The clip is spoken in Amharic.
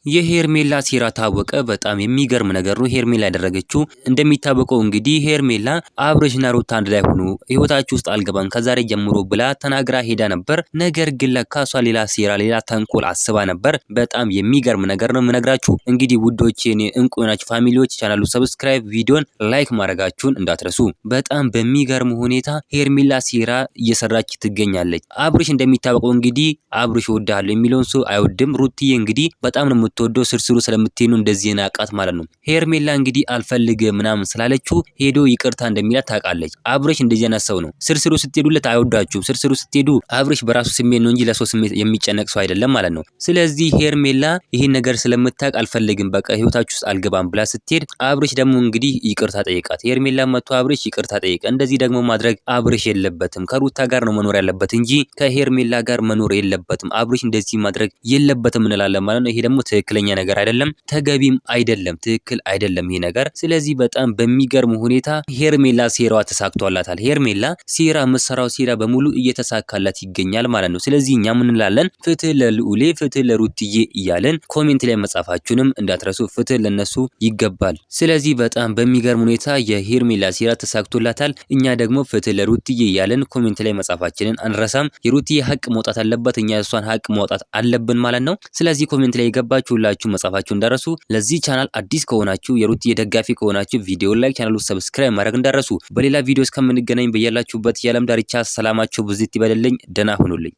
የሄርሜላ ሴራ ታወቀ። በጣም የሚገርም ነገር ነው ሄርሜላ ያደረገችው። እንደሚታወቀው እንግዲህ ሄርሜላ አብርሽና ሩታ አንድ ላይ ሆኖ ህይወታችሁ ውስጥ አልገባም ከዛሬ ጀምሮ ብላ ተናግራ ሄዳ ነበር። ነገር ግን ለካ እሷ ሌላ ሴራ ሌላ ተንኮል አስባ ነበር። በጣም የሚገርም ነገር ነው የምነግራችሁ። እንግዲህ ውዶቼ እኔ እንቁ ናችሁ ፋሚሊዎች ቻናሉ ሰብስክራይብ ቪዲዮን ላይክ ማድረጋችሁን እንዳትረሱ። በጣም በሚገርም ሁኔታ ሄርሜላ ሴራ እየሰራች ትገኛለች። አብርሽ እንደሚታወቀው እንግዲህ አብርሽ ወዳለው የሚለውን ሰው አይወድም። ሩትዬ እንግዲህ በጣም ነው የምትወደው ስርስሩ ስለምትሄኑ እንደዚህ ናቃት ማለት ነው። ሄርሜላ እንግዲህ አልፈልግ ምናምን ስላለችው ሄዶ ይቅርታ እንደሚላት ታውቃለች። አብርሽ እንደዚህ አይነት ሰው ነው። ስርስሩ ስትሄዱለት አይወዳችሁም። ስርስሩ ስትሄዱ አብርሽ በራሱ ስሜት ነው እንጂ ለሰው ስሜት የሚጨነቅ ሰው አይደለም ማለት ነው። ስለዚህ ሄርሜላ ይሄን ነገር ስለምታውቅ አልፈልግም በቃ ህይወታችሁ ውስጥ አልገባም ብላ ስትሄድ አብርሽ ደግሞ እንግዲህ ይቅርታ ጠይቃት። ሄርሜላ መጥቶ አብርሽ ይቅርታ ጠይቀ። እንደዚህ ደግሞ ማድረግ አብርሽ የለበትም። ከሩታ ጋር ነው መኖር ያለበት እንጂ ከሄርሜላ ጋር መኖር የለበትም። አብርሽ እንደዚህ ማድረግ የለበትም እንላለን ማለት ነው። ይሄ ደግሞ ትክክለኛ ነገር አይደለም፣ ተገቢም አይደለም፣ ትክክል አይደለም ይሄ ነገር። ስለዚህ በጣም በሚገርም ሁኔታ ሄርሜላ ሴራዋ ተሳክቷላታል። ሄርሜላ ሴራ መሰራው ሴራ በሙሉ እየተሳካላት ይገኛል ማለት ነው። ስለዚህ እኛ ምን እንላለን? ፍትህ ለልዑሌ ፍትህ ለሩትዬ እያለን ኮሜንት ላይ መጻፋችሁንም እንዳትረሱ። ፍትህ ለነሱ ይገባል። ስለዚህ በጣም በሚገርም ሁኔታ የሄርሜላ ሴራ ተሳክቶላታል። እኛ ደግሞ ፍትህ ለሩትዬ እያለን ኮሜንት ላይ መጻፋችንን አንረሳም። የሩትዬ ሀቅ መውጣት አለበት፣ እኛ እሷን ሀቅ ማውጣት አለብን ማለት ነው። ስለዚህ ኮሜንት ላይ የገባችሁ ሁላችሁ መጻፋችሁ እንዳረሱ። ለዚህ ቻናል አዲስ ከሆናችሁ የሩትዬ ደጋፊ ከሆናችሁ ቪዲዮ ላይክ ቻናሉ ሰብስክራይብ ማድረግ እንዳረሱ። በሌላ ቪዲዮ እስከምንገናኝ በያላችሁበት የዓለም ዳርቻ ሰላማችሁ ብዝት ይበልልኝ። ደህና ሁኑልኝ።